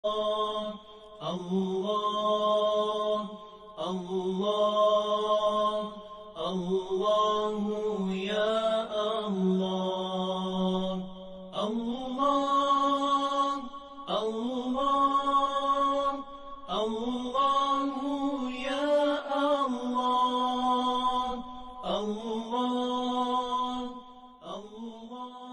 الله الله الله يا الله الله الله الله يا الله الله الله.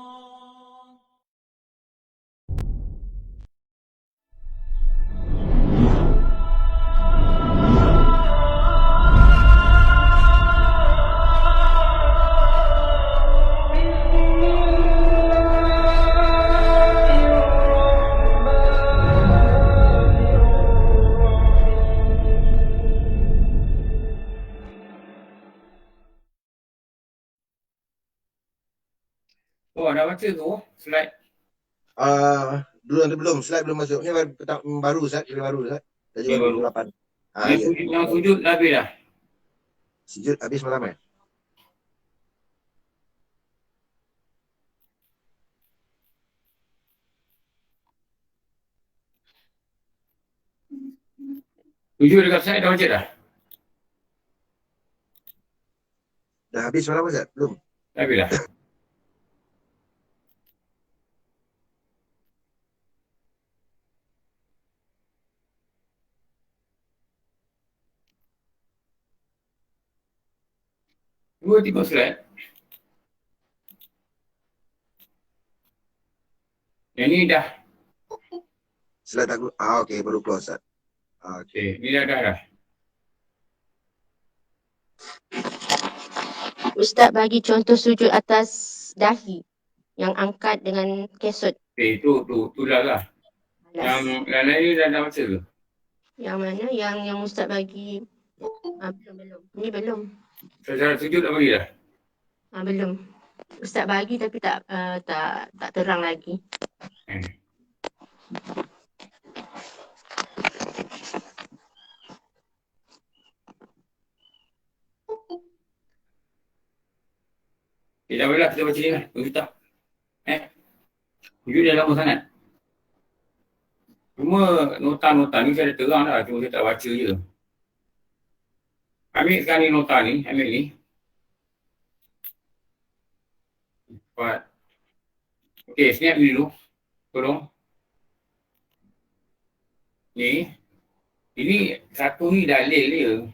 Oh, dah baca tu slide. Belum, slide belum masuk. Ni baru Ustaz, ini baru Ustaz. Tadi Ni baru baru. 8. Yang Ya. yang sujud dah habis dah. Sujud habis malam eh? Sujud dekat slide dah baca dah. Dah habis malam Ustaz? Belum. Dah habis dah. Dua tiga slide. Yang ni dah. Slide tak okey, baru keluar Ustaz. Okey, ni dah. Ustaz bagi contoh sujud atas dahi yang angkat dengan kesut. Okey, tu dah lah. Yang lain ni dah baca ke? Yang mana? Yang Ustaz bagi belum. Ni belum. Cara sujud dah bagi dah. Belum. Ustaz bagi tapi tak terang lagi. Dah boleh lah, kita baca ni lah. Kita. Sujud dah lama sangat. Cuma nota-nota ni saya dah terang dah. Cuma saya tak baca je. Ambil sekarang ni nota ni. Ambil ni. 4. Okey, snap ni dulu. Tolong. Ni. Ini satu ni dalil dia.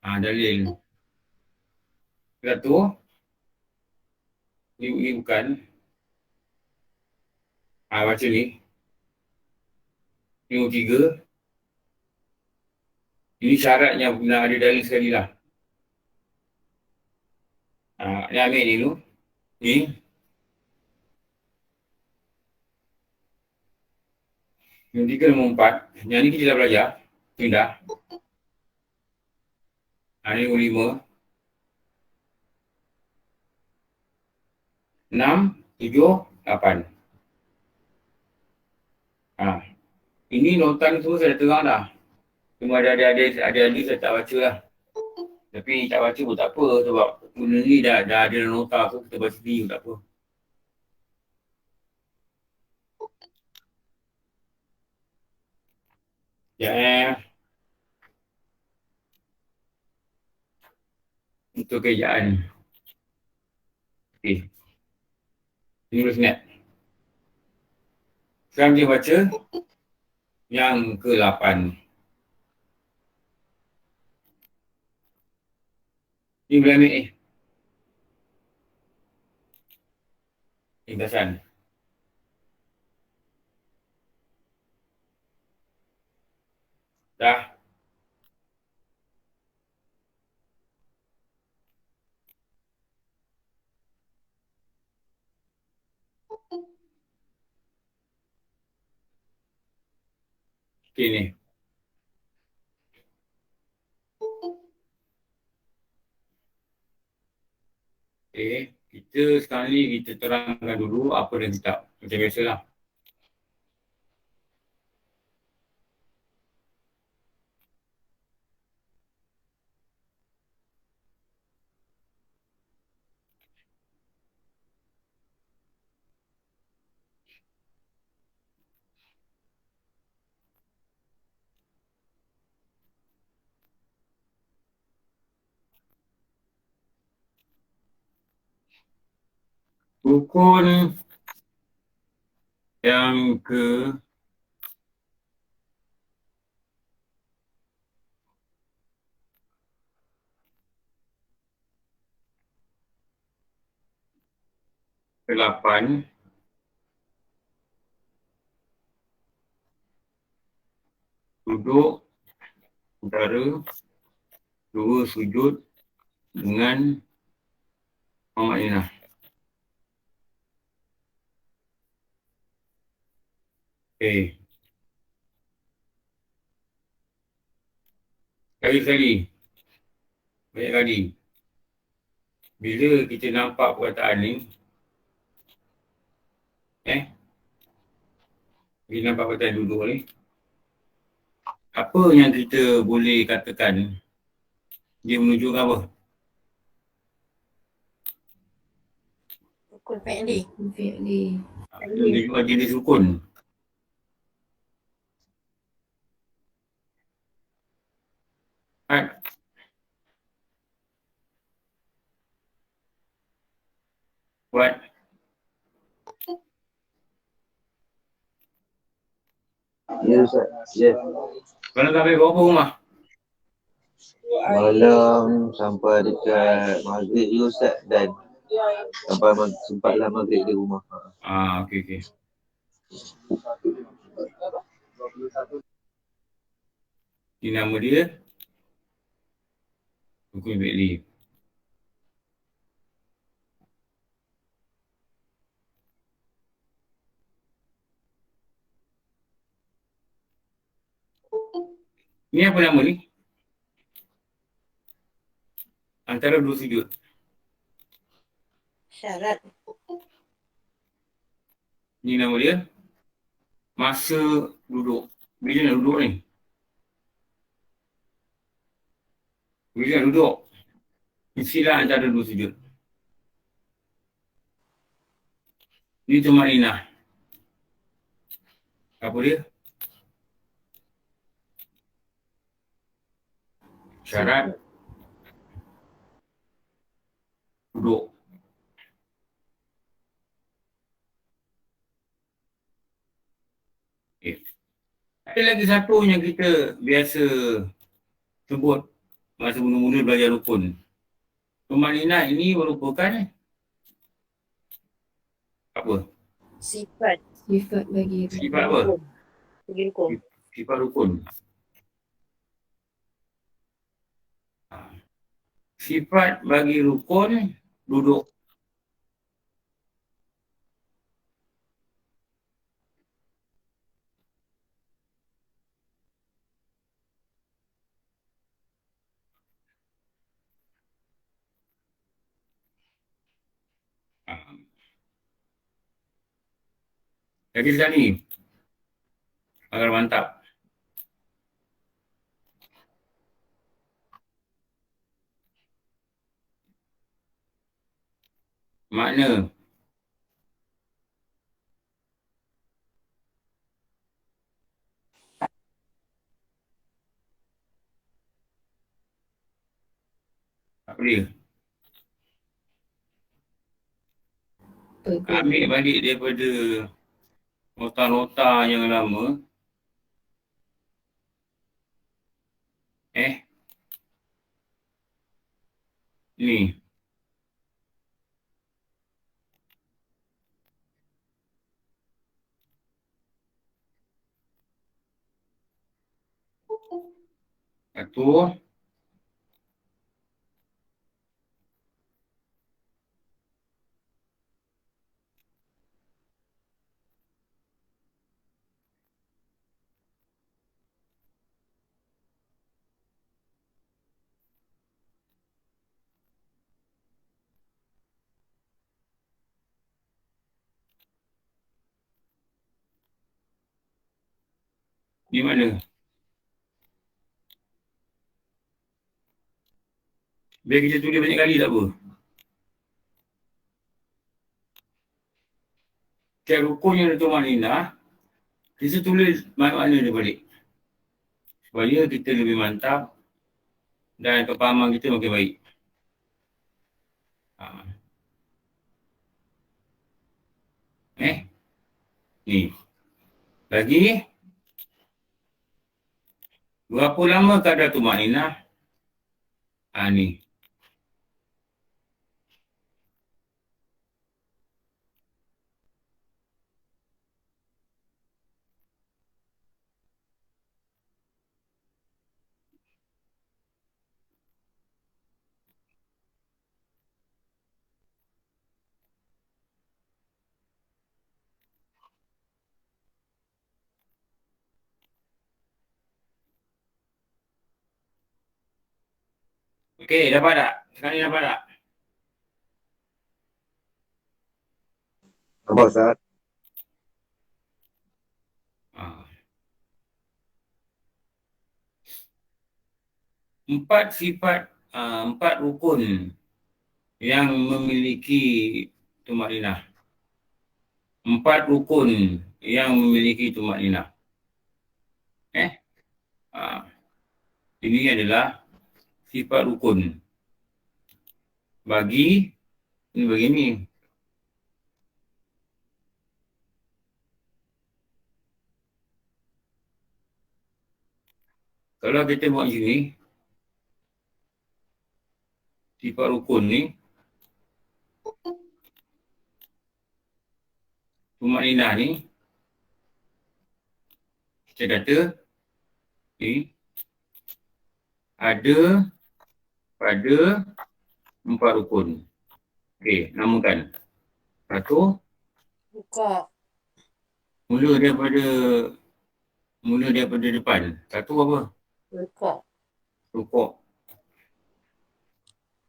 Dalil. Satu. Ni bukan. Baca ni. Ni 3. Ini syaratnya guna ada dalil sekali lah. Ni ambil ni dulu. Ni. Yang 3 nombor 4. Yang ni kita dah belajar. Ni dah. Ni nombor 5. 6, 7, 8. Ini nota ni semua saya dah terang dah. Cuma ada saya tak baca lah. Tapi tak baca pun tak apa sebab benda ni dah ada nota tu, kita baca sendiri pun tak apa. Untuk kejayaan. Okey. Ini boleh snap. Sekarang dia baca yang ke-8. Ini boleh ambil ni. Ringkasan. Dah. Okey ni. Okey. Kita sekarang ni kita terangkan dulu apa dan tak. Macam biasalah. Rukun yang ke ke-8 duduk antara 2 sujud dengan Muhammadinah. Okey. Kali-kali. Banyak kali. Bila kita nampak perkataan ni, bila nampak perkataan duduk ni, apa yang kita boleh katakan dia menunjukkan apa? Rukun fi'li. Itu menunjukkan jenis rukun. Right. Buat Ya Ustaz. Ya. kalau sampai berapa rumah? Malam sampai dekat maghrib je Ustaz dan sampai sempatlah maghrib di rumah. Okey. Ini nama dia rukun fi'li. Ni apa nama ni? Antara 2 sujud. Syarat. Ni nama dia masa duduk. Bila nak duduk ni? Bila nak duduk? Isilah antara 2 sujud. Ni tumaninah. Apa dia? Syarat duduk. Ada lagi satu yang kita biasa sebut masa mula-mula belajar rukun. Tumaninah ini merupakan apa? Sifat. Sifat bagi Sifat apa? Bagi rukun. Sifat rukun. Sifat bagi rukun duduk. Jadi sekali agar mantap. Makna apa dia? Ambil balik daripada nota-nota yang lama. Ni. Satu. Di mana? Biar kita tulis banyak kali tak apa. Setiap rukun yang ada tumaninah, kita tulis makna dia balik. Supaya kita lebih mantap dan kepahaman kita makin baik. Ni. Lagi. Berapa lama kadar tumaninah? Ni. Okey, dapat tak? Sekarang ni dapat tak? Nampak Ustaz? Ha. 4 sifat, 4 rukun yang memiliki tumaninah. 4 rukun yang memiliki tumaninah. Ini adalah sifat rukun. Bagi begini. Kalau kita buat sini, sifat rukun ni, tumaninah ni, kita kata, ni, ada pada 4 rukun. Okey, namakan. Satu, Buka. mula daripada depan. Satu apa? Buka. Rukuk.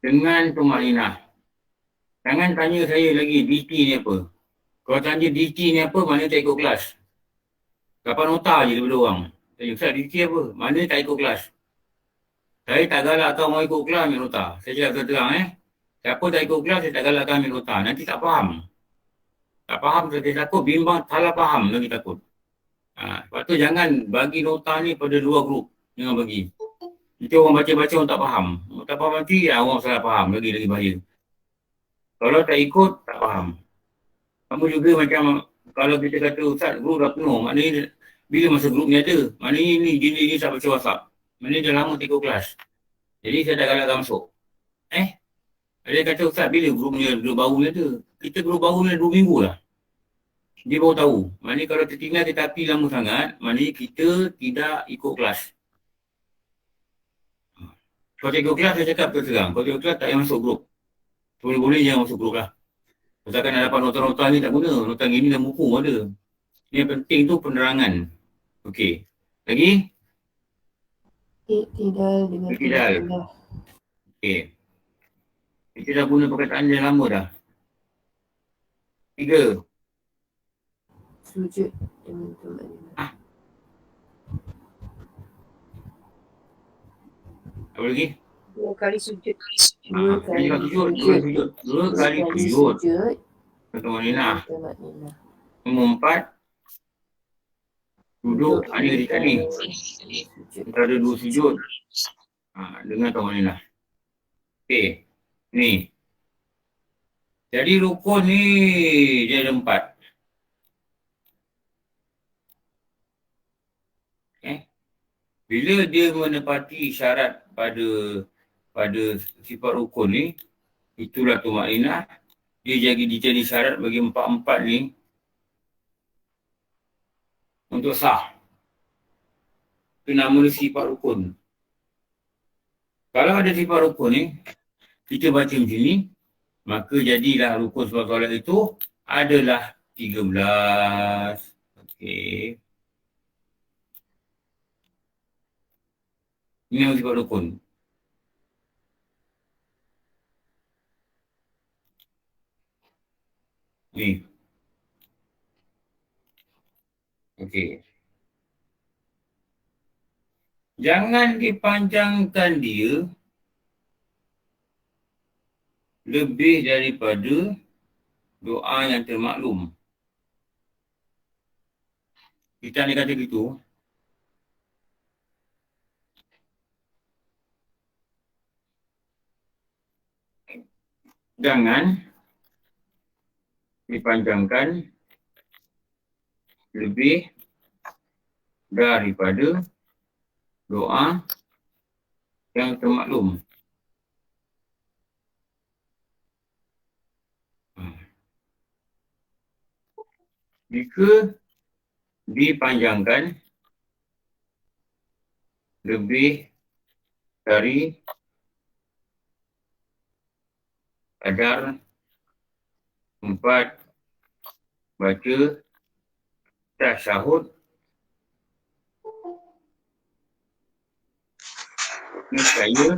Dengan tumaninah. Jangan tanya saya lagi DT ni apa. Kalau tanya DT ni apa, mana tak ikut kelas. Dapat nota je daripada orang. Tanya, Ustaz DT apa? Mana tak ikut kelas. Saya tak galak kau mau ikut kelas ambil nota. Saya cakap terang siapa tak ikut kelas, saya tak galak kau ambil nota. Nanti tak faham. Tak faham, saya takut bimbang, salah faham lagi takut. Lepas tu jangan bagi nota ni pada luar grup. Jangan bagi. Nanti orang baca-baca orang tak faham. Orang tak faham nanti orang salah faham. Lagi bahaya. Kalau tak ikut, tak faham. Kamu juga macam kalau kita kata Ustaz, grup dah penuh. Maknanya bila masa grup ni ada. Maknanya ni jenis ni tak baca WhatsApp. Maknanya dah lama tak ikut kelas. Jadi saya dah galakkan masuk. Dia kata Ustaz bila grup baru ni ada. Kita grup baru ni 2 minggu lah. Dia baru tahu. Maknanya kalau tertinggal tetapi lama sangat, maknanya kita tidak ikut kelas. Kalau tak ikut kelas, saya cakap terserang. Kalau tak ikut kelas, tak payah masuk grup. Boleh-boleh jangan masuk grup lah. Misalkan nak dapat nota-nota ni tak guna. Nota gini dalam buku ada. Yang penting tu penerangan. Okey. Lagi? Iktidal dengan Iktidal. Okey. Kita dah guna perkataan yang lama dah. 3. Sujud dengan tumaninah. Apa lagi? 2 kali sujud. 2 kali sujud. 2 kali sujud. Tumaninah. Nombor 4. Duduk ada di sini. Kita ada 2 sujud. Dengan tumaninah. Okey. Ni. Jadi rukun ni dia ada 4. Bila dia menepati syarat pada sifat rukun ni, itulah tumaninah. Dia jadi syarat bagi 4 ni untuk sah. Itu nama dia sifat rukun. Kalau ada sifat rukun ni, kita baca macam ni, maka jadilah rukun solat itu adalah 13. Okey. Ini yang sifat rukun. Ni. Okey. Jangan dipanjangkan dia lebih daripada doa yang termaklum. Kita ni kata gitu. Jangan dipanjangkan lebih daripada doa yang termaklum. Jika dipanjangkan lebih dari kadar 4 baca tasyahud, niscaya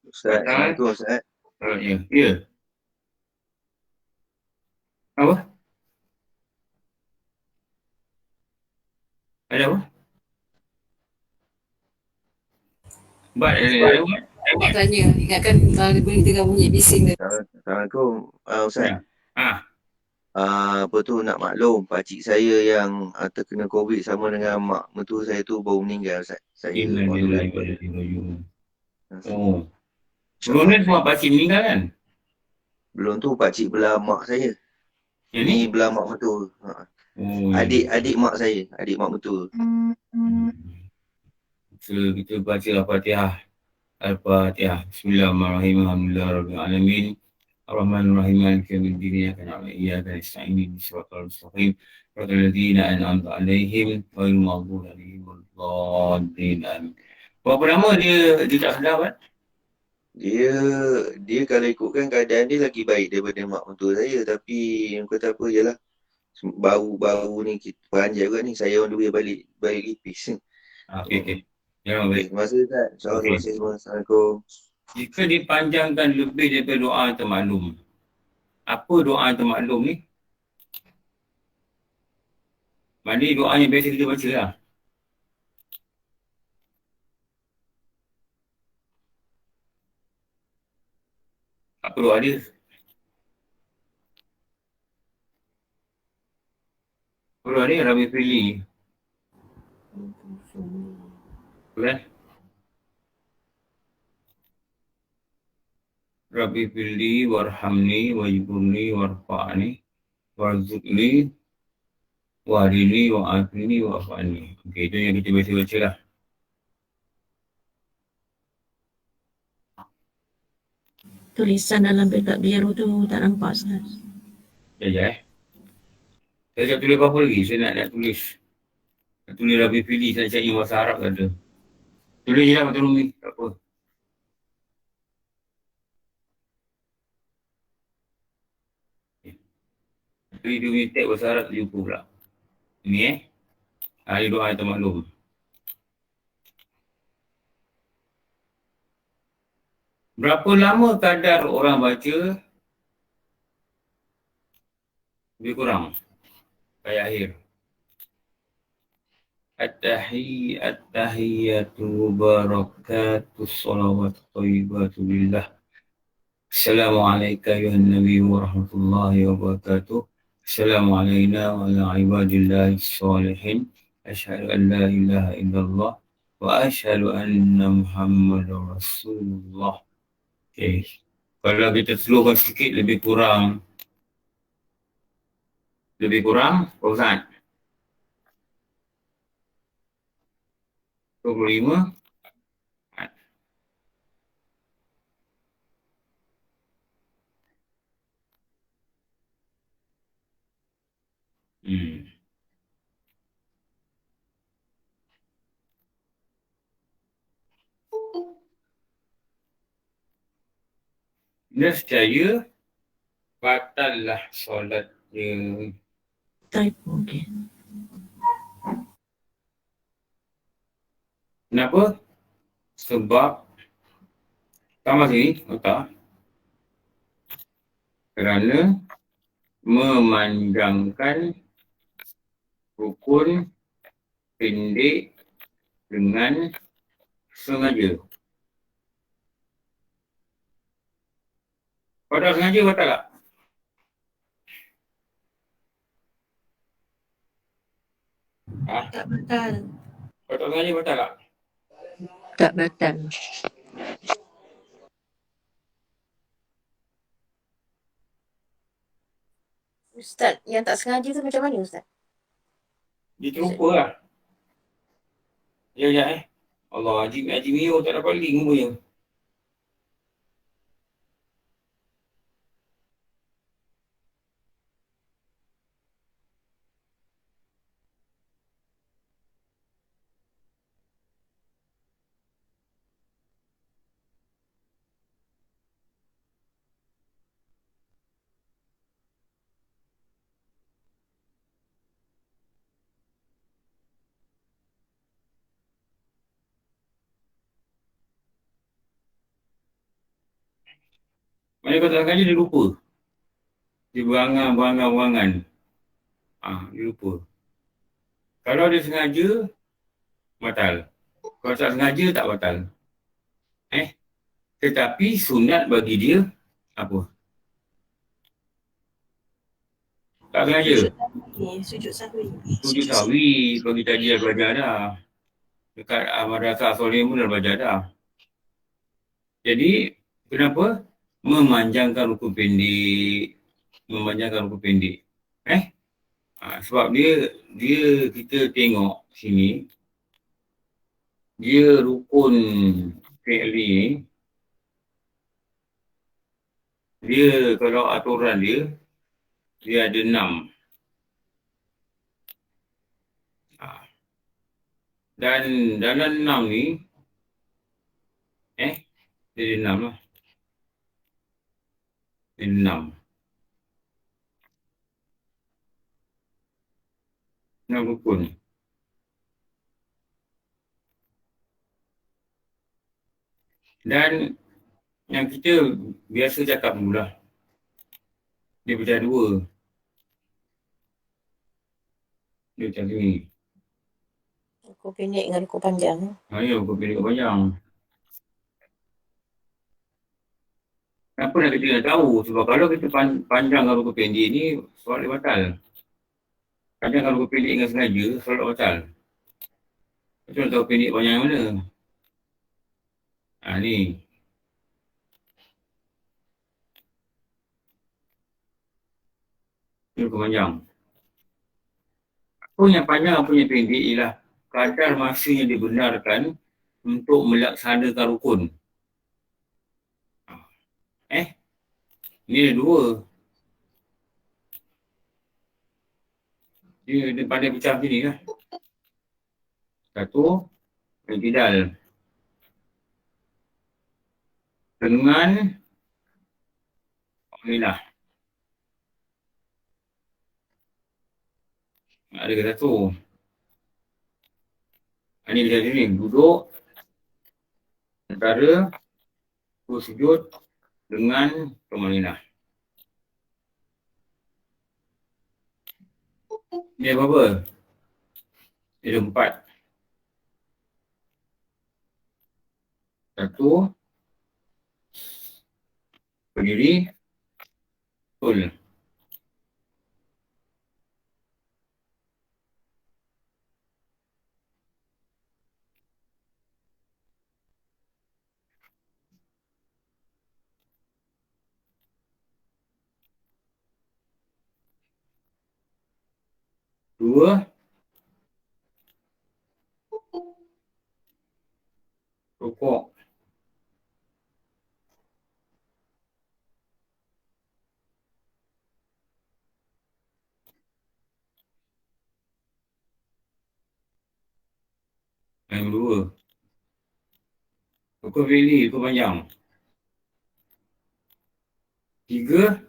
Ustaz, Assalamualaikum Ustaz. ya. Apa? Ada apa? Awak tanya, ingatkan dia boleh dengar bunyi bising dia. Assalamualaikum Ustaz. Ya. Apa tu nak maklum, pakcik saya yang terkena COVID sama dengan mak mentua saya tu baru meninggal Ustaz. Saya online. Oh. Sebelum ni semua pakcik meninggal kan? Belum tu pakcik belah mak saya. Yang ni? Ni belah mak mentua. Oh, Adik mak saya, adik mak mentua. Kita baca Al-Fatihah. Al-Fatihah. Bismillahirrahmanirrahim. Alhamdulillahirrahmanirrahim. Ar-Rahmanirrahim. Maliki yaumiddin. Iyyaka na'budu wa iyyaka nasta'in. Ihdinas siratal mustaqim. Siratal ladzina an'amta 'alaihim ghairil maghdubi 'alaihim waladdallin. Amin. Berapa lama dia tak sedar kan? Dia kalau ikutkan keadaan dia lagi baik daripada mak mentua saya, tapi yang kata apa je lah. Baru ni kita peranjat juga ni, saya on the way balik Ipis. Okey. Jangan baik. Terima kasih Ustaz. Assalamualaikum. Jika dipanjangkan lebih daripada doa yang termaklum. Apa doa yang termaklum ni? Maknanya doa yang biasa kita baca lah. Apa doa dia? Apa doa dia? Rabbi Fili. Kan? Rabbi Fili warhamni wajburni warfa'ni warzuqni wahdini wa'afini wa'afani. Okey, itu yang kita biasa baca lah. Tulisan dalam petak biru tu tak nampak Ustaz. Sekejap Saya tak tulis apa-apa lagi. Saya nak tulis. Nak tulis Rabbi Fili. Saya cari bahasa Arab kata. Tulis je lah Mata Rumi. Tak apa. Tulis dia punya tag bahasa Arab tu jumpa pula. Ini Hari doa yang termaklum. Berapa lama kadar orang baca? Lebih kurang. Kayak akhir. At-tahiyyatu barakatus salawatu thayyibatu lillah. Assalamualaikum ayuhan nabi wa rahmatullahi wa barakatuh. Assalamu alayna wa ala ibadillahi salihin. Asyhadu an la ilaha illallah wa asyhadu anna Muhammadar Rasulullah. Okay. Kalau kita slowkan sikit lebih kurang Ustaz 25. Nescaya batallah solatnya. Typo, okey. Kenapa? Sebab tambah sini, otak. Kerana memanjangkan rukun pendek dengan sengaja. Kau tak sengaja batal tak? Tak batal. Kau tak sengaja batal tak? Tak batal. Ustaz, yang tak sengaja tu macam mana Ustaz? Dia terlupa lah. Ya, Allah, Haji Mio tak dapat link punya. Mana kau tak sengaja dia lupa. Dia berangan. Dia lupa. Kalau dia sengaja, batal. Kalau tak sengaja, tak batal. Tetapi sunat bagi dia, apa? Tak sengaja. Sujud sahwi. Sujud sahwi, bagi tadi dah belajar dah. Dekat Madrasah Solim pun dah belajar dah. Jadi, kenapa? Memanjangkan rukun pendek. Sebab dia kita tengok sini, dia rukun fi'li ni, dia kalau aturan dia ada 6. Dan dalam 6 ni, dia ada 6 lah. Dia ada 6. 6 rukun. Dan yang kita biasa cakap dulu lah. Dia pecah 2. Dia macam ni. Rukun pendek dengan rukun panjang. Ya, rukun pendek panjang. Kenapa nak kita nak tahu? Sebab kalau kita panjangkan rukun pendek ni, solat dia batal. Panjangkan rukun pendek dengan sengaja, solat batal. Macam mana tahu pendek panjang mana? Ni. Ini rukun panjang. Apa yang panjang, apa yang pendek ialah kadar masa yang dibenarkan untuk melaksanakan rukun. Ni ada 2. Dia pandai pecah macam ni lah. Satu, tidak. Dengan Alhamdulillah. Ada ke satu. Ini dia ni, duduk antara sujud dengan Alhamdulillah. Ni apa? Dia ada 4. Satu, berdiri, betul. Dua, rukuk. Yang kedua, rukun fi'li, rukun panjang. 3,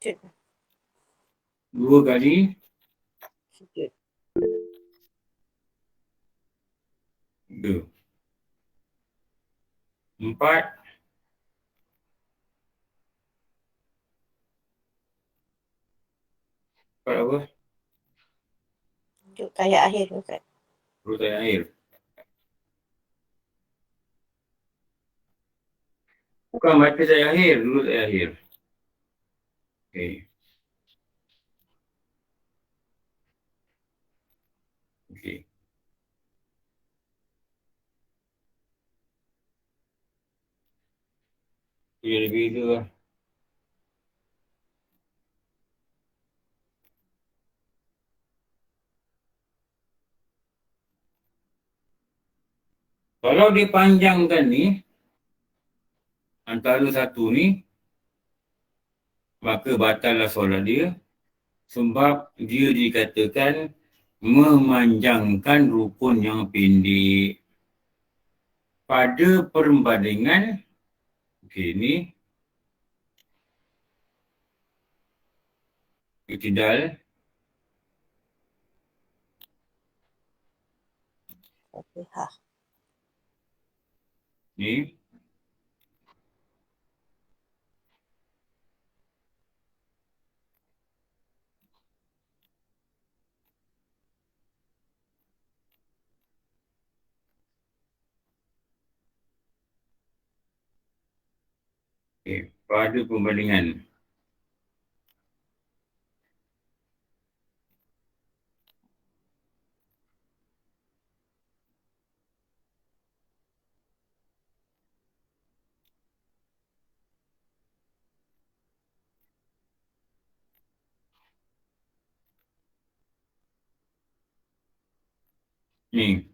Sujud. 2 kali, Sujud. 3. 4, apa? Sujud tayat akhir Ustaz. Perut air. Bukan baca saya akhir, dulu saya akhir. Okey. Dia lebih itu lah. Kalau dipanjangkan ni, antara satu ni, maka batallah solat dia. Sebab dia dikatakan memanjangkan rukun yang pendek. Pada perbandingan, okey ni, iktidal, ni, pada perbandingan. Ni,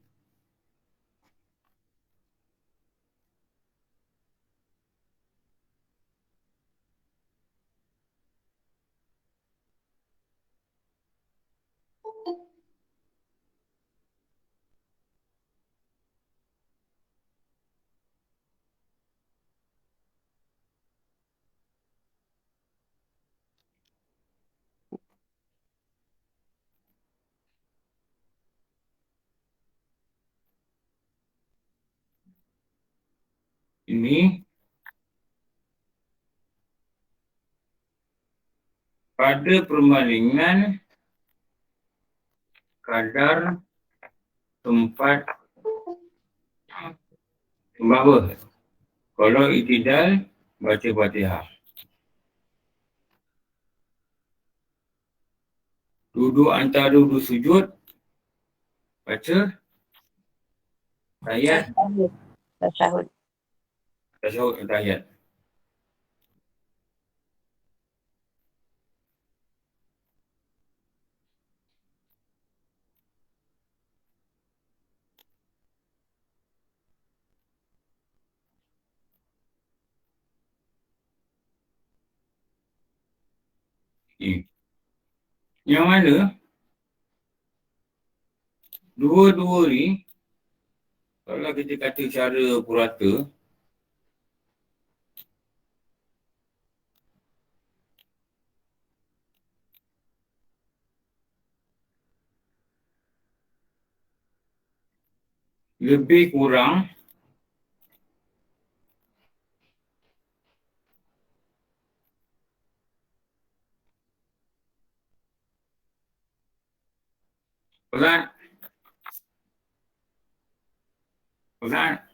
ini pada perbandingan kadar tempat membawa. Kalau iktidal, baca Fatihah. Duduk antara duduk sujud, baca tahiyat, Tasyahud. tasyahud dan tahiyat. Ni. Yang mana dua-dua ni, kalau kita kata cara purata, lebih kurang pelan, pelan,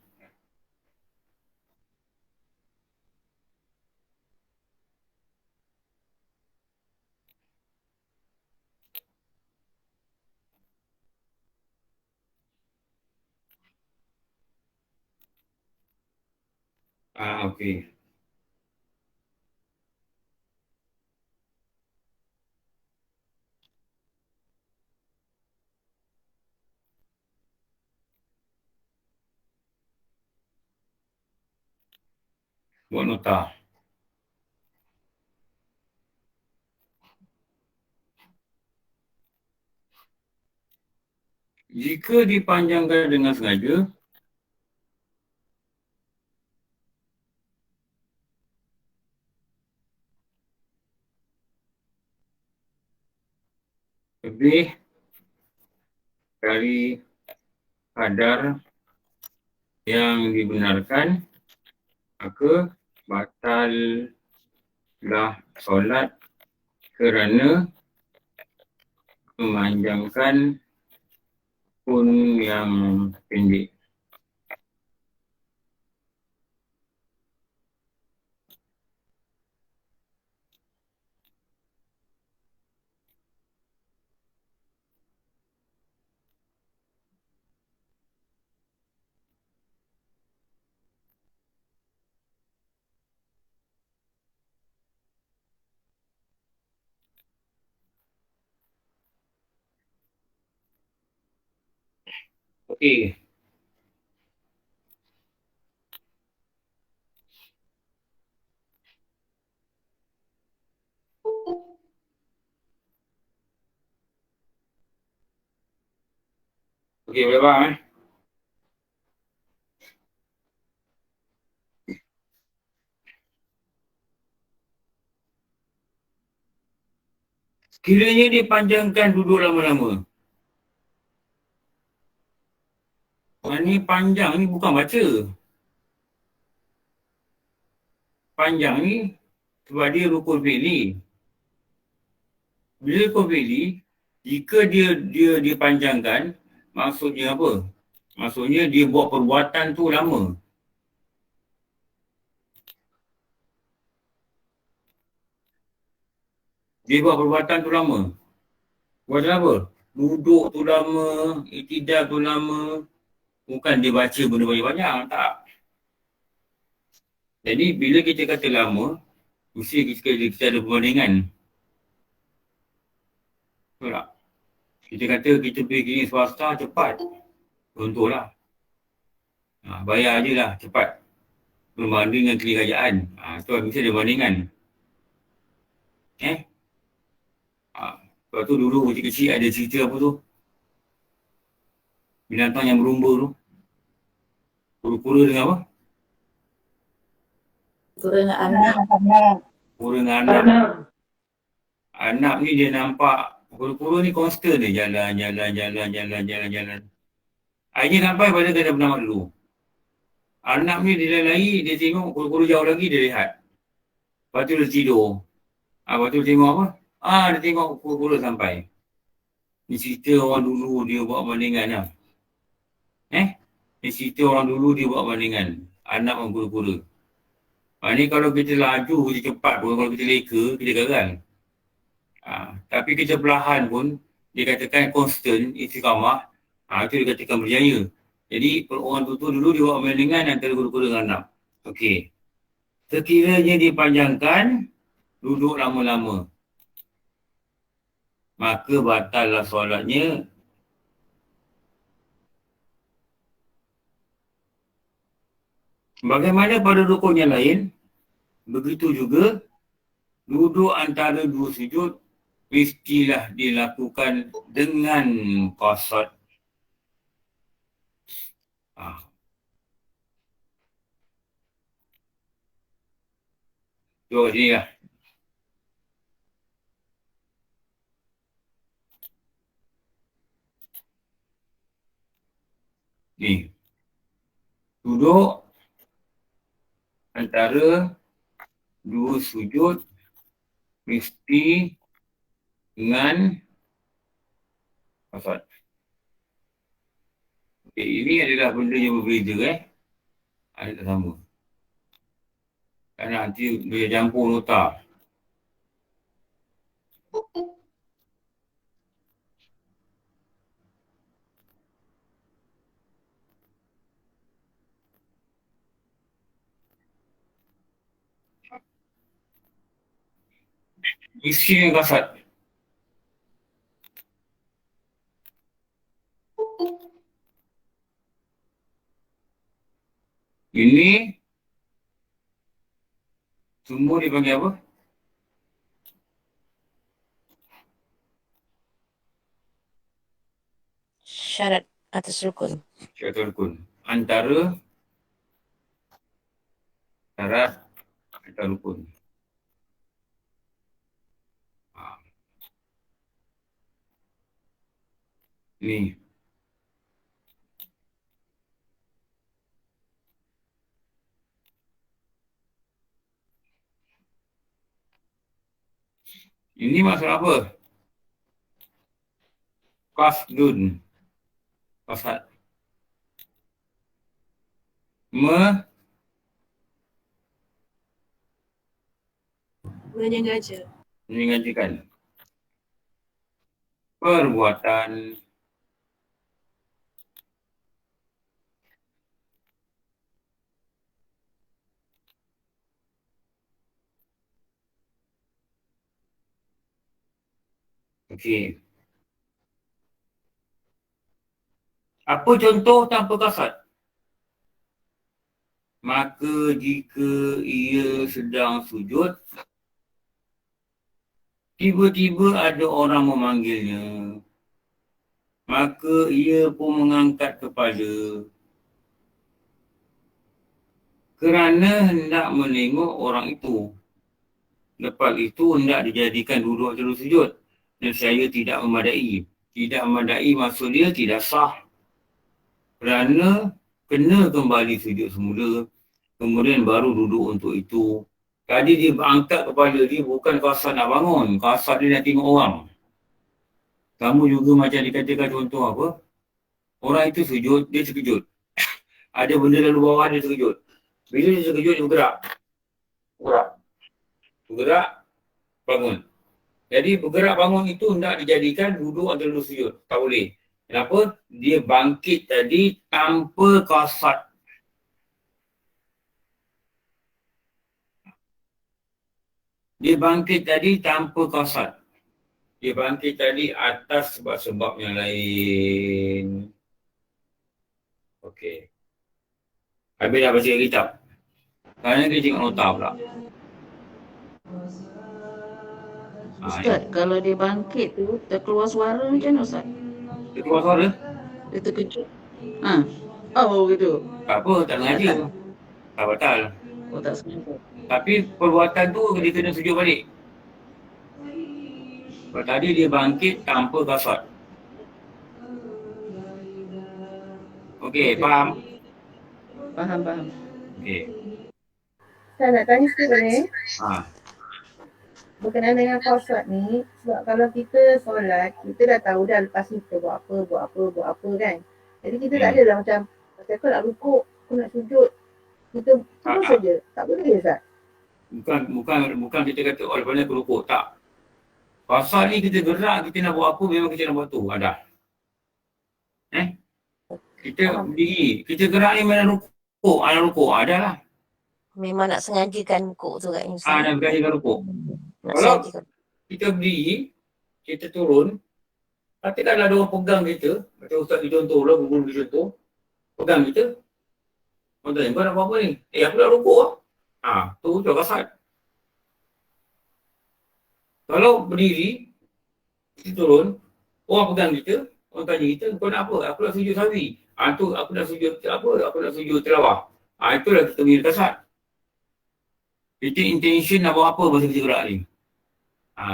okey. Buat nota. Jika dipanjangkan dengan sengaja, lebih dari kadar yang dibenarkan, maka batallah solat kerana memanjangkan pun yang pendek. Okey. Okey, boleh faham Sekiranya dipanjangkan duduk lama-lama. Ni panjang ni bukan baca. Panjang ni sebab dia rukun fi'li. Bila rukun fi'li, jika dia dipanjangkan, maksudnya apa? Maksudnya dia buat perbuatan tu lama. Dia buat perbuatan tu lama. Buat apa? Duduk tu lama, iktidal tu lama. Bukan dia baca benda banyak-banyak, tak. Jadi bila kita kata lama, mesti kita ada perbandingan. Betul tak? Kita kata kita pergi klinik swasta cepat. Contohlah. Bayar je lah cepat. Berbanding dengan klinik kerajaan. Tu mesti ada bandingan. Sebab tu dulu kecil-kecil ada cerita apa tu? Binatang yang berumba tu. Kura-kura dengan apa? Kurang anak. Kura dengan anak. Anak ni dia nampak kura-kura ni constant dia jalan. Akhirnya sampai pada kena bernama dulu. Anak ni dia lari, dia tengok kura-kura jauh lagi, dia lihat. Lepas tu dia tidur. Lepas tu dia tengok apa? Dia tengok kura-kura sampai. Ni cerita orang dulu dia buat bandingan lah. Ni cerita orang dulu dia buat bandingan. Anak dengan kura-kura. Ni kalau kita laju, kita cepat pun, kalau kita leka, kita gagal. Tapi kita perlahan pun, dia katakan constant, istiqamah, itu dia katakan berjaya. Jadi orang tu dulu dia buat bandingan antara kura-kura dengan anak. Okey. Sekiranya dipanjangkan, duduk lama-lama, maka batallah solatnya. Bagaimana pada rukun yang lain, begitu juga duduk antara dua sujud mestilah dilakukan dengan qasad. Tengok sini lah. Ni. Duduk antara dua sujud mesti dengan qasad. Ini adalah benda yang berbeza Ada tak sama. Kerana nanti dia campur nota. Isi yang qasad. Ini semua dipanggil apa? Syarat atas rukun. Syarat rukun. Antara syarat atau rukun. Ni. Ini masalah apa? Qasdun. Qasad. Menyengajakan perbuatan okey. Apa contoh tanpa kasat? Maka jika ia sedang sujud, tiba-tiba ada orang memanggilnya, maka ia pun mengangkat kepala kerana hendak menengok orang itu. Lepas itu hendak dijadikan duduk terus sujud. Dan saya tidak memadai. Tidak memadai maksud dia tidak sah. Kerana kena kembali sujud semula. Kemudian baru duduk untuk itu. Tadi dia angkat kepala dia bukan kasar nak bangun. Kasar dia nak tengok orang. Kamu juga macam dikatakan contoh apa? Orang itu sujud, dia terkejut. Ada benda lalu bawah dia terkejut. Bila dia terkejut, dia bergerak. Bergerak, bangun. Jadi bergerak bangun itu hendak dijadikan duduk atau duduk sujud. Tak boleh. Kenapa? Dia bangkit tadi tanpa kasat. Dia bangkit tadi tanpa kasat. Dia bangkit tadi atas sebab-sebab yang lain. Okey. Habis dah baca kitab. Sekarang kita tengok nota pula. Ustaz, kalau dia bangkit tu, terkeluar suara macam mana Ustaz? Dia keluar suara. Dia terkejut. Oh gitu. Tak apa, tak sengaja. Tak batal. Oh tak sengaja. Tapi perbuatan tu dia kena sujud balik. Sebab tadi dia bangkit tanpa kasat. Okey, faham? Faham. Okey. Saya nak tanya sikit boleh? Berkenaan dengan kasat ni, sebab kalau kita solat, kita dah tahu dah lepas ni kita buat apa kan. Jadi kita tak ada dah macam, aku nak rukuk, aku nak sujud. Kita terus saja. Tak boleh Ustaz? Bukan kita kata lepas ni aku rukuk. Tak. Pasal ni kita gerak, kita nak buat apa, memang kita nak buat tu. Ada. Kita berdiri. Kita gerak ni mana rukuk. Ada rukuk. Ada lah. Memang nak sengajakan rukuk tu kat Ustaz. Nak sengajakan rukuk. Nak Kalau sengajakan. kita berdiri, kita turun, katakanlah ada orang pegang kita, macam Ustaz di contoh lah, guru di contoh, pegang kita. Orang tanya, kau nak buat apa ni? Aku dah rukuk lah. Tu tu kasat. Kalau berdiri, kita turun, orang pegang kita, orang tanya kita, kau nak apa? Aku nak sujud sawi. Tu aku nak sujud apa? Aku nak sujud tilawah. Itulah kita punya kasat. Kita intention nak buat apa masa kita gerak ni.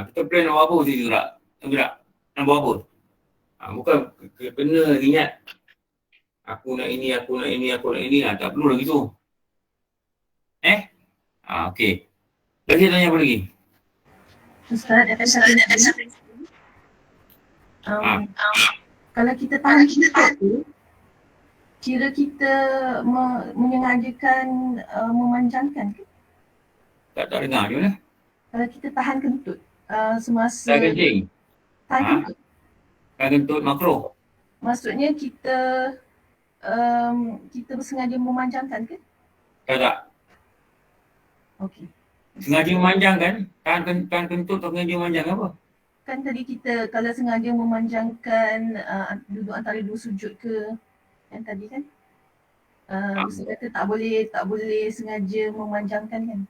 Kita plan nak buat apa masa kita gerak. Nak buat apa. Bukan kena ingat. Aku nak ini. Tak perlu lagi tu. Okey. Lagi tanya apa lagi? Ustaz, ada satu lagi. Kalau kita tahan kita tu, kira kita menyengajakan memanjangkan ke? Tak dengar macam mana? Kalau kita tahan kentut semasa Tak kencing. tahan kentut, Kan kentut makro. maksudnya kita kita bersengaja memanjangkan ke? Tak. Okey. Sengaja memanjangkan. Tahan kentut atau sengaja memanjang apa? Kan tadi kita kalau sengaja memanjangkan duduk antara dua sujud ke, yang tadi kan Ustaz kata tak boleh sengaja memanjangkan kan.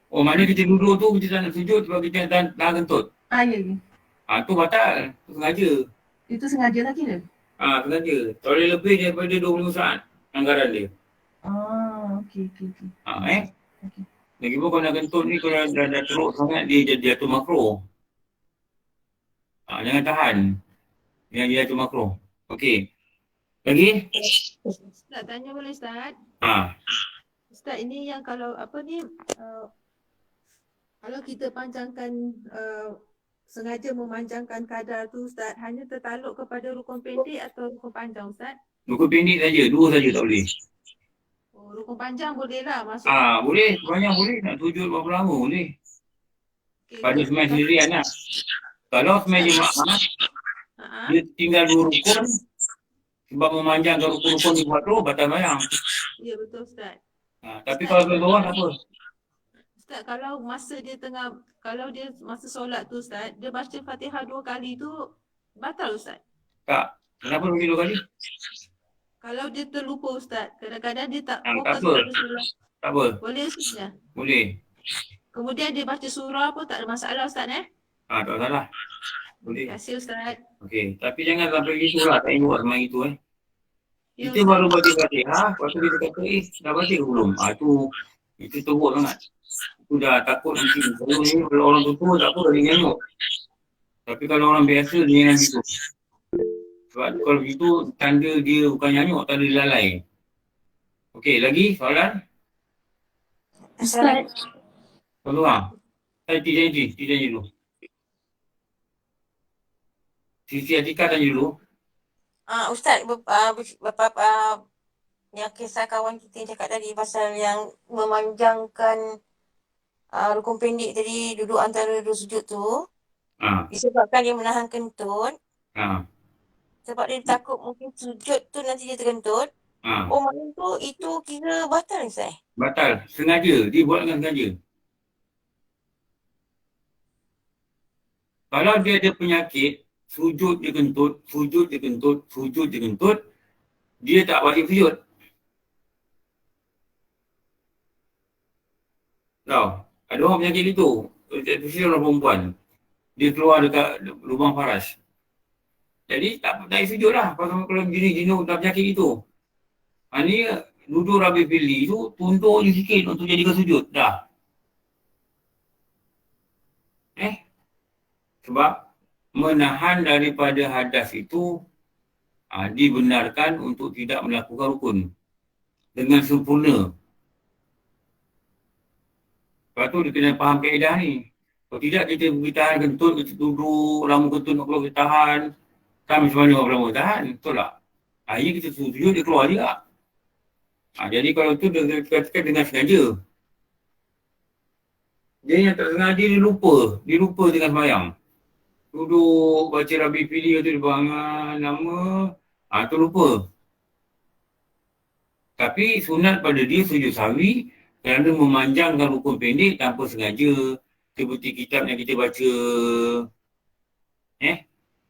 Oh, maknanya kita duduk tu kita tak nak sujud sebab kita tahan kentut. Ya. Tu batal. Tu sengaja. Itu sengaja lah kira. Sengaja. Tak boleh lebih daripada 20 saat anggaran dia. Okey. Okey. Okey. Lagipun kalau nak kentut ni kalau dah teruk sangat dia jadi jatuh makro. Jangan tahan. Dia jatuh makro. Okey. Lagi? Nak tanya boleh Ustaz? Ustaz ini yang kalau apa ni kalau kita panjangkan sengaja memanjangkan kadar tu Ustaz, hanya tertaluk kepada rukun pendek atau rukun panjang Ustaz? Rukun pendek saja, 2 saja tak boleh. Oh, rukun panjang boleh lah masuk. Boleh, banyak boleh. Nak sujud berapa lama boleh. Okay. Pada semai sendirian lah. Kalau semai jemaah, dia tinggal 2 rukun, sebab memanjangkan rukun-rukun di buat tu, batal mayang. Ya betul Ustaz. Tapi kalau ke bawah tak apa. Ustaz, kalau masa solat tu Ustaz, dia baca Fatihah 2 kali tu batal Ustaz? Tak. Kenapa bagi 2 kali? Kalau dia terlupa Ustaz, kadang-kadang dia tak Tak fokus apa. pada surah. Tak apa. Boleh Ustaz ya? Boleh. Kemudian dia baca surah pun tak ada masalah Ustaz Tak salah. Terima Boleh. kasih Ustaz. Okey. Tapi jangan sampai gitu lah. Tak buat semua itu Ya Kita Ustaz. baru baca Fatihah, lepas tu kita kata, dah baca ke belum? Itu teruk sangat. Itu dah takut nanti. Kalau ni, kalau orang tua tak apa, dia nyamuk. Tapi kalau orang biasa, dia jangan gitu. Sebab kalau begitu, tanda dia bukan nyamuk, tanda dia lalai. Okey, lagi soalan? Ustaz, Tolong lah. Tanya dulu. Siti Atika tanya dulu. Ustaz, yang kisah kawan kita yang cakap tadi pasal yang memanjangkan rukun pendek tadi duduk antara dua sujud tu, disebabkan dia menahan kentut, sebab dia takut mungkin sujud tu nanti dia terkentut. Oh, maknanya tu itu kira batal Ustaz? Batal. Sengaja. Dia buat dengan sengaja. Kalau dia ada penyakit, sujud dia kentut, dia tak wajib sujud. Tahu? Ada orang penyakit itu. Especially orang perempuan. Dia keluar dekat lubang faras. Jadi tak payah sujud lah. Kalau jenis dah penyakit itu. Ni duduk Rabi Fili tu, tuntuk je sikit untuk jadikan sujud. Dah. Sebab menahan daripada hadas itu dibenarkan untuk tidak melakukan rukun dengan sempurna. Lepas tu dia kena faham kaedah ni. Kalau tidak kita pergi tahan kentut, kita duduk, lama kentut nak keluar kita tahan. Kan macam mana orang lama tahan, betul tak? Akhirnya kita sujud, dia keluar juga. Jadi kalau tu dia katakan dengan sengaja. Dia yang tak sengaja dia lupa dengan sembahyang. Duduk baca Rabi Fili tu dia bangun nama, tu lupa. Tapi sunat pada dia sujud sahwi kerana memanjangkan rukun pendek tanpa sengaja. Seperti kitab yang kita baca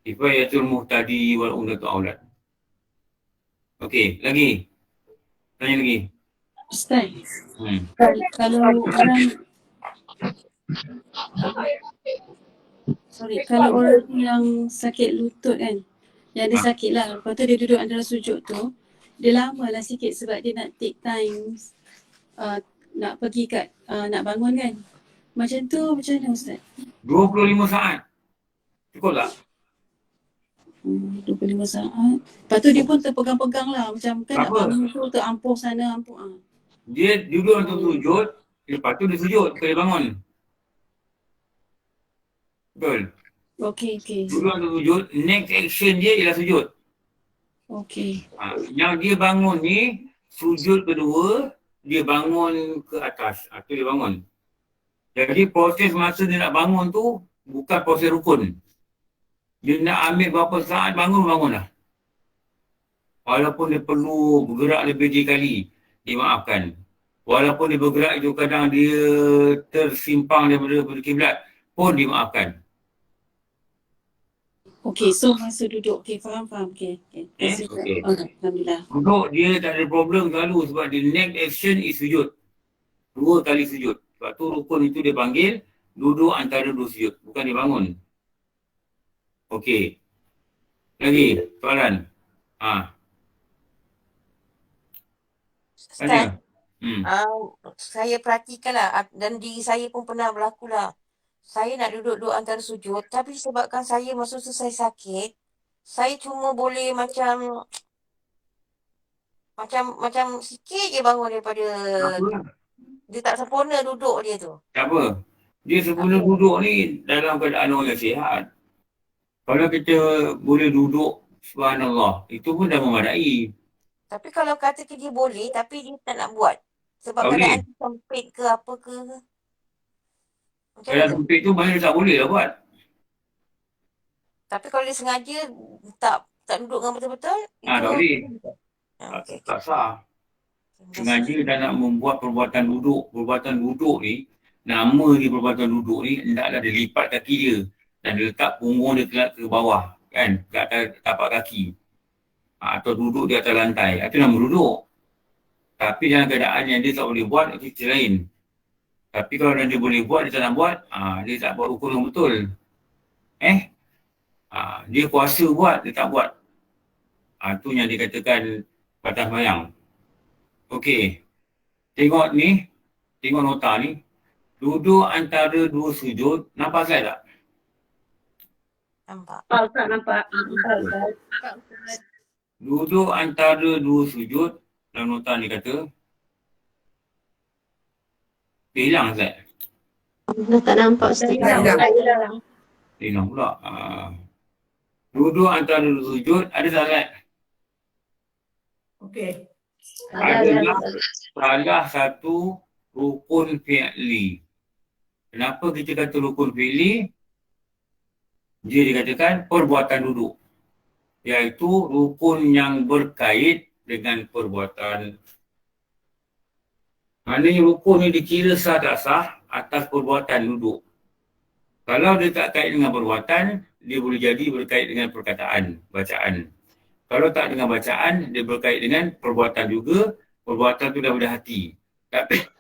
Kifayatul Muhtadi wal Umdatul Aulad. Okey, lagi. Tanya lagi. Ustaz, kalau orang yang sakit lutut kan, yang dia sakit lah, lepas tu dia duduk antara sujud tu, dia lama lah sikit sebab dia nak take time nak pergi kat, nak bangun kan. Macam tu macam mana Ustaz? 25 saat. Cukup tak? 25 saat. Lepas tu dia pun terpegang-pegang lah. Macam kan nak bangun tu terampuh sana, ampuh. Dia duduk untuk sujud, lepas tu dia sujud, dia bangun. Betul? Okey. Duduk untuk sujud, next action dia ialah sujud. Okey. Yang dia bangun ni, sujud kedua, dia bangun ke atas. Tu dia bangun. Jadi proses masa dia nak bangun tu, bukan proses rukun. Dia nak ambil berapa saat bangun lah. Walaupun dia perlu bergerak lebih kali, dimaafkan. Walaupun dia bergerak itu kadang dia tersimpang daripada kiblat, pun dimaafkan. Okey, so masa duduk. Okey, faham. Okey. Okey. Alhamdulillah. Duduk dia tak ada problem selalu sebab the next action is sujud. 2 kali sujud. Sebab tu rukun itu dia panggil duduk antara 2 sujud. Bukan dia bangun. Okey. Lagi soalan. Ustaz, saya perhatikan lah dan diri saya pun pernah berlaku lah. Saya nak duduk antara sujud tapi sebabkan saya masa tu saya sakit, saya cuma boleh macam sikit je bangun daripada dia tak sempurna duduk dia tu. Tak apa. Dia sempurna duduk ni dalam keadaan orang yang sihat. Kalau kita boleh duduk, subhanallah, itu pun dah memadai. Tapi kalau kata dia boleh tapi dia tak nak buat. Sebab keadaan sempit ke apa ke. Kalau sempit tu mana tak boleh lah buat. Tapi kalau dia sengaja tak duduk dengan betul-betul, tak boleh. Okay. Tak sah. Sengaja dah nak membuat perbuatan duduk ni, nama dia perbuatan duduk ni, hendaklah dia lipat kaki dia dan dia letak punggung dia ke bawah, kan, ke atas tapak kaki. atau duduk di atas lantai. Itu nama duduk. Tapi dalam keadaan yang dia tak boleh buat, itu cerita lain. Tapi kalau dia boleh buat, dia tak nak buat, dia tak buat rukun yang betul. Dia kuasa buat, dia tak buat. Itu yang dikatakan batas sembahyang. Okey. Tengok ni, tengok nota ni. Duduk antara dua sujud, nampak slide tak? Nampak. Nampak. Duduk antara dua sujud, dalam nota ni kata, hilang slide. Dah tak nampak Ustaz. Hilang pula. Duduk antara dua sujud, ada tak slide? Okey. Adalah salah satu rukun fi'li. Kenapa kita kata rukun fi'li? Dia dikatakan perbuatan duduk. Iaitu rukun yang berkait dengan perbuatan. Maknanya rukun ni dikira sah tak sah atas perbuatan duduk. Kalau dia tak kait dengan perbuatan, dia boleh jadi berkait dengan perkataan, bacaan. Kalau tak dengan bacaan, dia berkait dengan perbuatan juga. Perbuatan tu daripada hati.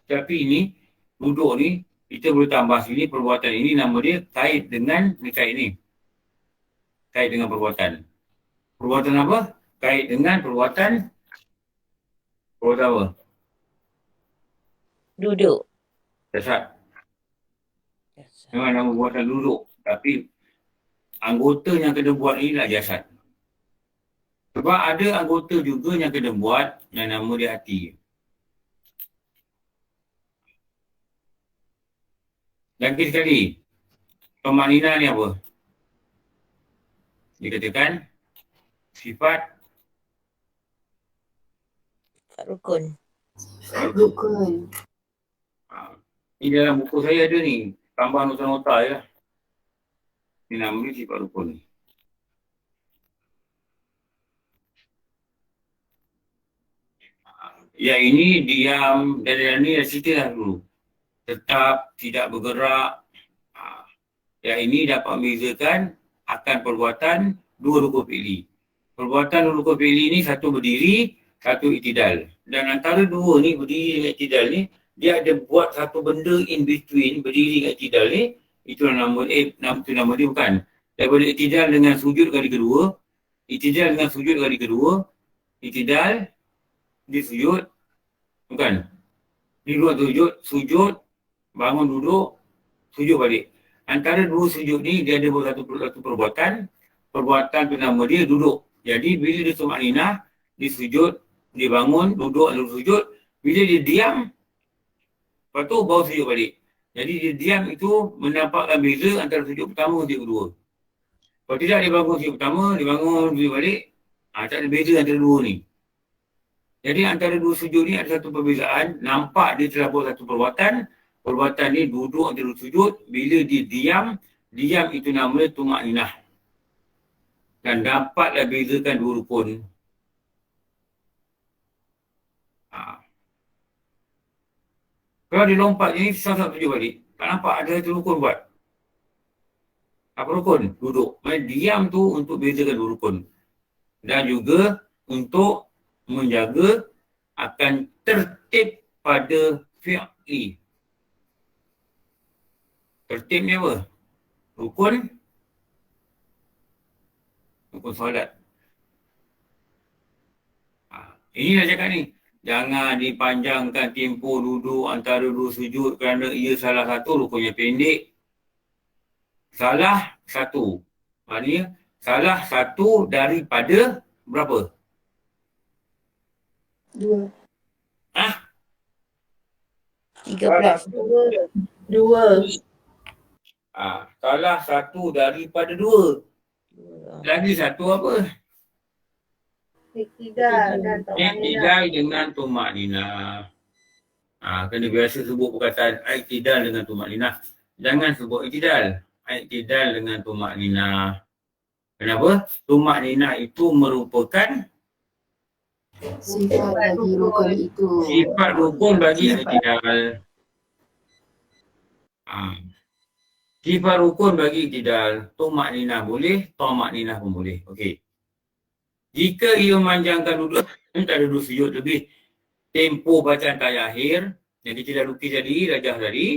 Tapi ini, duduk ni, kita boleh tambah sini, perbuatan ini nama dia kait dengan kait ni. Kait dengan perbuatan. Perbuatan apa? Kait dengan perbuatan. Perbuatan apa? Duduk. Jasad. Memang nama perbuatan duduk. Tapi anggota yang kena buat ni lah jasad. Sebab ada anggota juga yang kena buat yang nama dia hati. Lagi sekali, pemaknina ni apa? Dikatakan sifat Rukun. Rukun. Ini dalam buku saya ada ni. Tambah nota-nota je lah. Ini nama dia sifat rukun. Yang ini diam, dan ni dah cerita dah dulu. Tetap, tidak bergerak. Yang ini dapat membezakan akan perbuatan dua rukun fi'li. Perbuatan dua rukun fi'li ni satu berdiri, satu iktidal. Dan antara dua ni, berdiri dengan iktidal ni, dia ada buat satu benda in between berdiri dengan iktidal ni. Itu nama dia bukan. Daripada iktidal dengan sujud kali kedua, iktidal dengan sujud kali kedua, iktidal, dia sujud, bukan. Dia duduk sujud, bangun duduk, sujud balik. Antara dua sujud ni, dia ada satu perbuatan. Perbuatan tu nama dia duduk. Jadi, bila dia tumakninah, dia sujud, dia bangun, duduk, lalu sujud. Bila dia diam, lepas tu baru sujud balik. Jadi, dia diam itu menampakkan beza antara sujud pertama dan sujud kedua. Kalau tidak, dia bangun sujud pertama, dia bangun sujud balik. Tak ada beza antara dua ni. Jadi antara dua sujud ni ada satu perbezaan. Nampak dia telah buat satu perbuatan. Perbuatan ni duduk antara sujud. Bila dia diam itu namanya tumakninah. Dan dapatlah bezakan dua rukun. Kalau dia lompat ni, susah sujud balik. Tak nampak ada satu rukun buat. Apa rukun? Duduk. Maksudnya diam tu untuk bezakan dua rukun. Dan juga untuk menjaga akan tertib pada fi'li. Tertib ni apa? Rukun solat. Ini dah cakap ni. Jangan dipanjangkan tempoh duduk antara dua sujud kerana ia salah satu rukun yang pendek. Salah satu. Maknanya salah satu daripada berapa? 2. 13. 2. Salah satu daripada 2. Lagi satu apa? Iktidal dan Iktidal dengan tumakninah. Kena biasa sebut perkataan iktidal dengan tumakninah. Jangan sebut iktidal. Iktidal dengan tumakninah. Kenapa? Tumakninah itu merupakan Sifat bagi rukun itu. sifat rukun bagi iktidal. Sifat rukun bagi iktidal. Tumakninah boleh, tumakninah pun boleh. Okey. Jika ia memanjangkan duduk antara dua sujud lebih tempoh bacaan tayat akhir, yang kita dah lukis tadi, rajah tadi,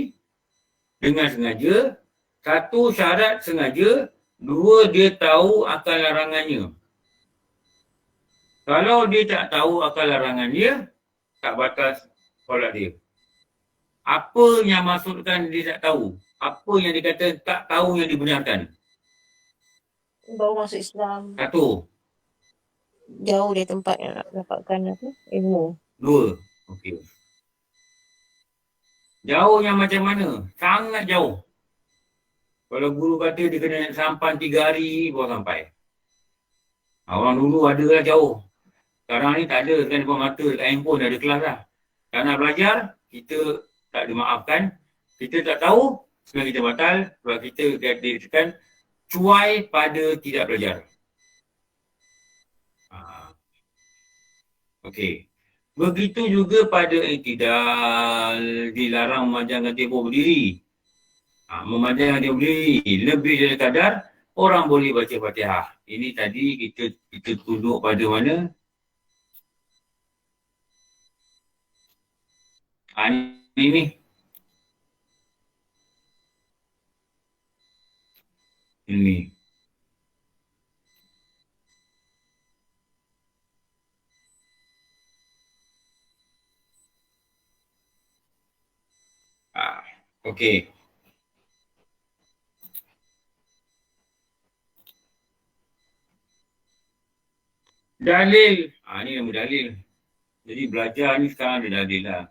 dengan sengaja. Satu, syarat sengaja. Dua, dia tahu akal larangannya. Kalau dia tak tahu akal larangan dia, tak batas solat dia. Apa yang maksudkan dia tak tahu? Apa yang dikata tak tahu yang dibenarkan? Baru masuk Islam. Satu. Jauh dari tempat yang nak dapatkan ilmu. Dua. Okey. Jauhnya macam mana? Sangat jauh. Kalau guru kata dia kena naik sampan 3 hari baru sampai. Orang dulu ada lah jauh. Sekarang ni tak ada kan depan mata, kat handphone dah ada kelas dah. Tak nak belajar, kita tak dimaafkan. Kita tak tahu, sebenarnya kita batal. Sebab kita dikatakan cuai pada tidak belajar. Okey. Begitu juga pada iktidal, dilarang memanjangkan tempoh berdiri. Memanjangkan tempoh berdiri lebih dari kadar, orang boleh baca Fatihah. Ini tadi kita tunduk pada mana? Ini. Ini. Okey. Dalil. Ni nama dalil. Jadi belajar ni sekarang ada dalil lah.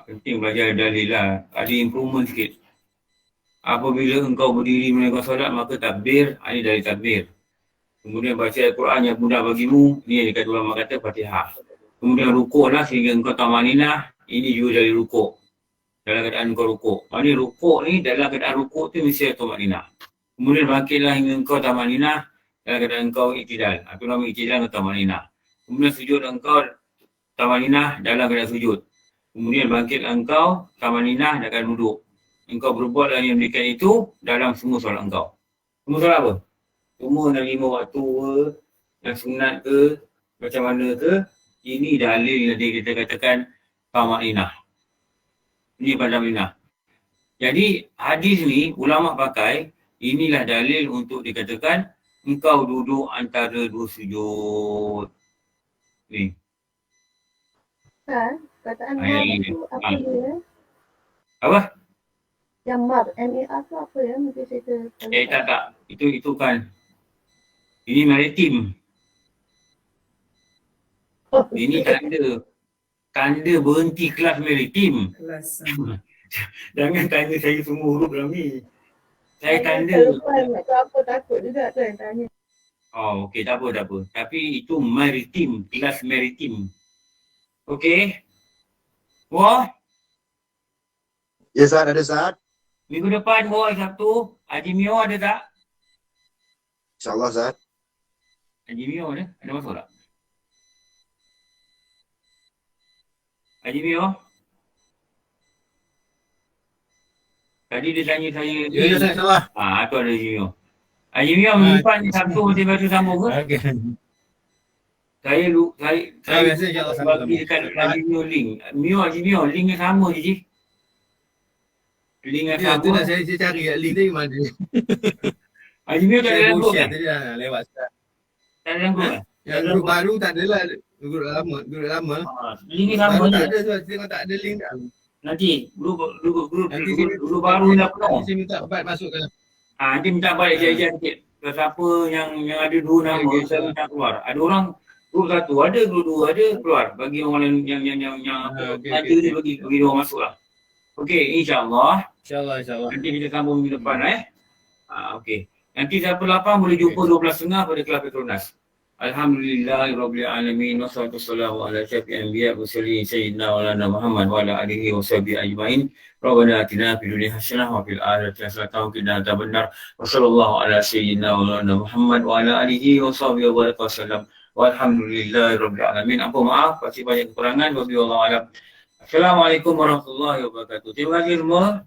Penting belajar dalil lah. Ada improvement sikit. Apabila engkau berdiri menunaikan solat, maka takbir. Ini dari takbir. Kemudian baca Al-Quran yang mudah bagimu. Ini yang dekat ulama kata Fatihah. Kemudian rukuk lah sehingga engkau tamaninah. Ini juga dari rukuk. Dalam keadaan engkau rukuk. Maksudnya rukuk ni, dalam keadaan rukuk tu mesti tamaninah. Kemudian bangkitlah hingga engkau tamaninah. Dalam keadaan engkau iktidal. Itu nama iktidal atau tamaninah. Kemudian sujud engkau tamaninah dalam keadaan sujud. Kemudian bangkit engkau tamaninah dan akan duduk. Engkau berbuatlah yang demikian itu dalam semua solat engkau. Semua solat apa? Semua yang 5 waktu ke, yang sunat ke, macam mana ke, ini dalil yang kita katakan tamaninah. Ini tamaninah. Jadi hadis ni ulama pakai, inilah dalil untuk dikatakan engkau duduk antara dua sujud. Ni. Kataan mar tu apa dia? Apa? Yang mar, M-A-R tu apa ya? Mungkin saya tak. Itu kan. Ini maritim. Ini tanda berhenti kelas maritim. Kelas. Jangan tanya saya semua huruf dalam ni. Saya tanda. Apa takut juga tu yang tanya. Oh, okey, tak apa. Tapi itu maritim, kelas maritim. Okey. Wah. Ya, Ustaz, ada Ustaz. Minggu depan, Sabtu, Haji Mio ada tak? InsyaAllah, Ustaz. Haji Mio ada? Ada masuk tak? Haji Mio? Tadi dia tanya saya. Ya, Ustaz, insyaAllah. Tu ada Haji Mio. Haji Mio, minggu depan Sabtu masih baca sambung ke? Okey. Saya biasa insyaAllah sama-sama. bagi dekat Haji Mio link. Haji Mio, linknya sama je. Link yang Ya, tu sama. dah saya cari link tadi mana. Haji Mio tak ada Saya dalam pun group share kan? tadi dah lewat Ustaz. Tak ada dalam group kan? Yang grup baru tak adalah. Grup lama. Link ni sama Baru je. tak ada sebab tengok tak ada link dah. Nanti grup Nanti dulu baru dah penuh. saya minta Abad masukkan. Nanti minta balik jajan sikit. Siapa yang ada dua nama, Okey, saya minta keluar. Ada orang grup satu ada, grup dua ada, keluar. Bagi orang yang Okey, ada okey. dia bagi dia orang masuk lah. Okey, insyaAllah. InsyaAllah. Nanti kita sambung minggu depan okey. Nanti siapa lapang boleh jumpa 12.30 pada kelas Petronas. Alhamdulillahirabbil alamin wassalatu wassalamu ala asyrafil anbiya wa sayyidina maulana Muhammad wa ala alihi wa sahbihi ajmain. Rabbana atina fid dunya hasanah wa fil akhirati hasanah wa qina adzabannar. Wa sallallahu ala sayyidina maulana Muhammad wa ala alihi wa sahbihi wasallam. Walhamdulillahirabbil alamin. Apa maaf pasti banyak kekurangan. Wabillahi alam. Assalamualaikum warahmatullahi wabarakatuh. Terima kasih semua.